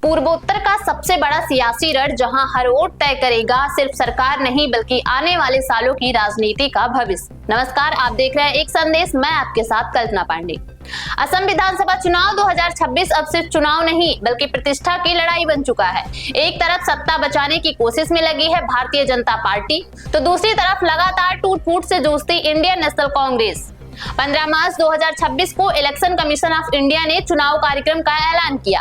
पूर्वोत्तर का सबसे बड़ा सियासी रण, जहां हर वोट तय करेगा सिर्फ सरकार नहीं बल्कि आने वाले सालों की राजनीति का भविष्य। नमस्कार, आप देख रहे हैं एक संदेश, मैं आपके साथ कल्पना पांडे। असम विधानसभा चुनाव 2026 अब सिर्फ चुनाव नहीं बल्कि प्रतिष्ठा की लड़ाई बन चुका है। एक तरफ सत्ता बचाने की कोशिश में लगी है भारतीय जनता पार्टी, तो दूसरी तरफ लगातार टूट फूट से जूझती इंडियन नेशनल कांग्रेस। 15 मार्च 2026 को इलेक्शन कमीशन ऑफ इंडिया ने चुनाव कार्यक्रम का ऐलान किया,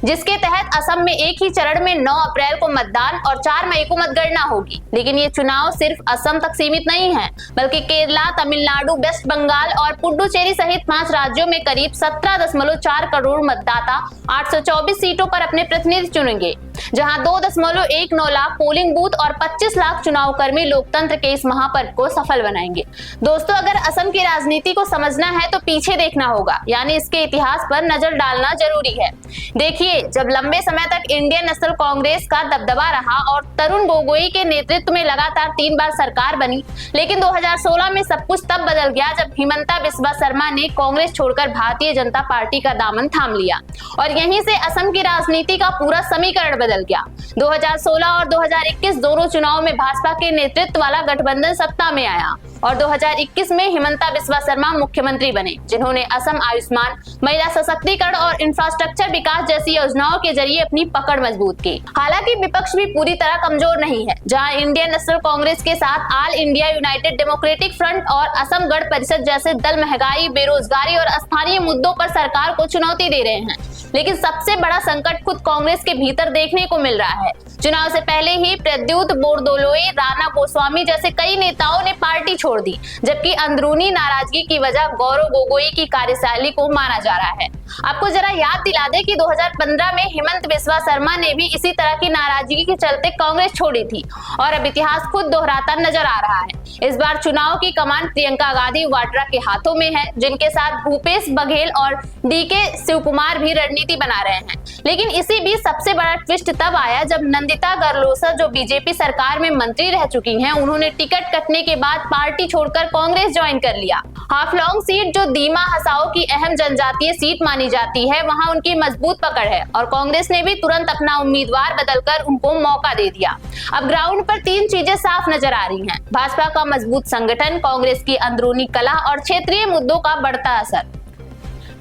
जिसके तहत असम में एक ही चरण में 9 अप्रैल को मतदान और 4 मई को मतगणना होगी। लेकिन ये चुनाव सिर्फ असम तक सीमित नहीं है, बल्कि केरला, तमिलनाडु, वेस्ट बंगाल और पुडुचेरी सहित 5 राज्यों में करीब 17.4 करोड़ मतदाता 824 सीटों पर अपने प्रतिनिधि चुनेंगे, जहां 2.19 लाख पोलिंग बूथ और 25 लाख चुनाव कर्मी लोकतंत्र के इस महापर्व को सफल बनाएंगे। दोस्तों, अगर असम की राजनीति को समझना है तो पीछे देखना होगा, यानी इसके इतिहास पर नजर डालना जरूरी है। देखिए, जब लंबे समय तक इंडियन नेशनल कांग्रेस का दबदबा रहा और तरुण गोगोई के नेतृत्व में लगातार 3 बार सरकार बनी, लेकिन 2016 में सब कुछ तब बदल गया जब हिमंता बिस्वा शर्मा ने कांग्रेस छोड़कर भारतीय जनता पार्टी का दामन थाम लिया और यहीं से असम की राजनीति का पूरा समीकरण बदल गया। 2016 और 2021 दोनों चुनाव में भाजपा के नेतृत्व वाला गठबंधन सत्ता में आया और 2021 में हिमंता बिस्वा शर्मा मुख्यमंत्री बने, जिन्होंने असम आयुष्मान, महिला सशक्तिकरण और इंफ्रास्ट्रक्चर विकास जैसी योजनाओं के जरिए अपनी पकड़ मजबूत की। हालांकि विपक्ष भी पूरी तरह कमजोर नहीं है, जहां इंडियन नेशनल कांग्रेस के साथ all India United democratic front और असम गण परिषद जैसे दल महंगाई, बेरोजगारी और स्थानीय मुद्दों पर सरकार को चुनौती दे रहे हैं। लेकिन सबसे बड़ा संकट खुद कांग्रेस के भीतर देखने को मिल रहा है। चुनाव से पहले ही प्रद्युत बोरदोलोई, राणा गोस्वामी जैसे कई नेताओं ने पार्टी छोड़ दी, जबकि अंदरूनी नाराजगी की वजह गौरव गोगोई की कार्यशैली को माना जा रहा है। आपको जरा याद दिला दें कि 2015 में हिमंत बिस्वा शर्मा ने भी इसी तरह की नाराजगी के चलते कांग्रेस छोड़ी थी और अब इतिहास खुद दोहराता नजर आ रहा है। इस बार चुनाव की कमान प्रियंका गांधी वाड्रा के हाथों में है, जिनके साथ भूपेश बघेल और डीके शिवकुमार भी रणनीति बना रहे हैं। लेकिन इसी बीच सबसे बड़ा ट्विस्ट तब आया जब नंदिता गर्लोसा, जो बीजेपी सरकार में मंत्री रह चुकी हैं, उन्होंने टिकट कटने के बाद पार्टी छोड़कर कांग्रेस ज्वाइन कर लिया। हाफलॉन्ग सीट, जो दीमा हसाओ की अहम जनजातीय सीट मानी जाती है, वहां उनकी मजबूत पकड़ है और कांग्रेस ने भी तुरंत अपना उम्मीदवार बदलकर उनको मौका दे दिया। अब ग्राउंड पर 3 चीजें साफ नजर आ रही हैं: भाजपा का मजबूत संगठन, कांग्रेस की अंदरूनी कलह और क्षेत्रीय मुद्दों का बढ़ता असर।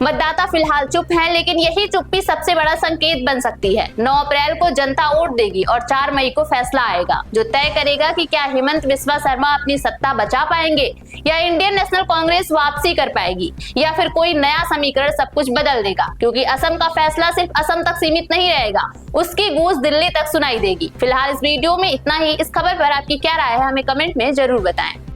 मतदाता फिलहाल चुप हैं, लेकिन यही चुप्पी सबसे बड़ा संकेत बन सकती है। 9 अप्रैल को जनता वोट देगी और 4 मई को फैसला आएगा, जो तय करेगा कि क्या हिमंत बिस्वा शर्मा अपनी सत्ता बचा पाएंगे या इंडियन नेशनल कांग्रेस वापसी कर पाएगी, या फिर कोई नया समीकरण सब कुछ बदल देगा। क्योंकि असम का फैसला सिर्फ असम तक सीमित नहीं रहेगा, उसकी गूंज दिल्ली तक सुनाई देगी। फिलहाल इस वीडियो में इतना ही। इस खबर पर आपकी क्या राय है, हमें कमेंट में जरूर बताएं।